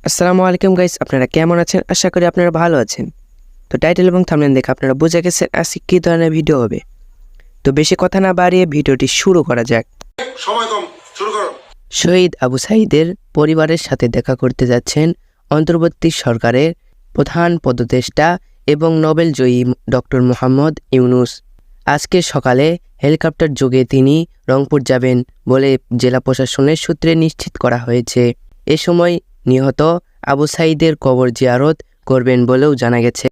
আসসালামু আলাইকুম গাইস, আপনারা কেমন আছেন? আশা করি আপনারা ভালো আছেন। তো টাইটেল এবং থাম্বনেল দেখে আপনারা বুঝে গেছেন আজকে কী ধরনের ভিডিও হবে। তো বেশি কথা না বাড়িয়ে ভিডিওটি শুরু করা যাক। সময় কম, শুরু করো। শহীদ আবু সাঈদের পরিবারের সাথে দেখা করতে যাচ্ছেন অন্তর্বর্তী সরকারের প্রধান পদদেষ্টা এবং নোবেল জয়ী ডক্টর মোহাম্মদ ইউনূস। আজকে সকালে হেলিকপ্টার যোগে তিনি রংপুর যাবেন বলে জেলা প্রশাসনের সূত্রে নিশ্চিত করা হয়েছে। এ সময় নিহত আবু সাঈদের কবর জিয়ারত করবেন বলেও জানা গেছে।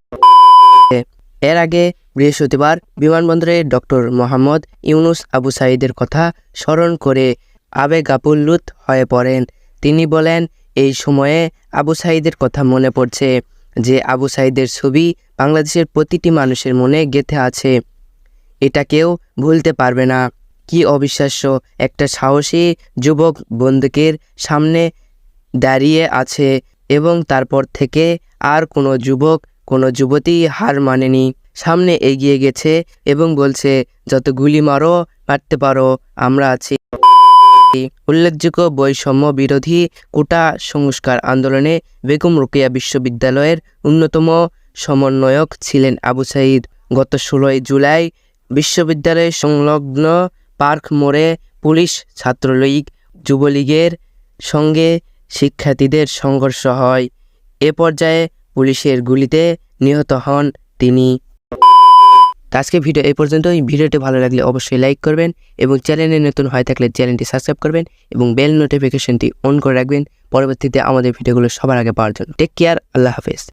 এর আগে বৃহস্পতিবার বিমানবন্দরে ডক্টর মোহাম্মদ ইউনূস আবু সাঈদের কথা স্মরণ করে আবেগাপ্লুত হয়ে পড়েন। তিনি বলেন, এই সময়ে আবু সাঈদের কথা মনে পড়ছে, যে আবু সাঈদের ছবি বাংলাদেশের প্রতিটি মানুষের মনে গেঁথে আছে। এটা কেউ ভুলতে পারবে না। কি অবিশ্বাস্য, একটা সাহসী যুবক বন্দুকের সামনে দাঁড়িয়ে আছে এবং তারপর থেকে আর কোনো যুবক কোনো যুবতী হার মানেনি, সামনে এগিয়ে গেছে এবং বলছে, যত গুলি মারতে পারো, আমরা আছি। উল্লেখযোগ্য বৈষম্য বিরোধী কোটা সংস্কার আন্দোলনে বেগম রোকেয়া বিশ্ববিদ্যালয়ের অন্যতম সমন্বয়ক ছিলেন আবু সাঈদ। গত 16 জুলাই বিশ্ববিদ্যালয়ের সংলগ্ন পার্ক মোড়ে পুলিশ, ছাত্রলীগ, যুবলীগের সঙ্গে শিক্ষার্থীদের সংঘর্ষ হয়। এ পর্যায়ে পুলিশের গুলিতে নিহত হন তিনি। আজকে ভিডিও এই পর্যন্তই। ভিডিওটি ভালো লাগলে অবশ্যই লাইক করবেন এবং চ্যানেলে নতুন হয়ে থাকলে চ্যানেলটি সাবস্ক্রাইব করবেন এবং বেল নোটিফিকেশনটি অন করে রাখবেন পরবর্তীতে আমাদের ভিডিওগুলো সবার আগে পাওয়ার জন্য। টেক কেয়ার, আল্লাহ হাফেজ।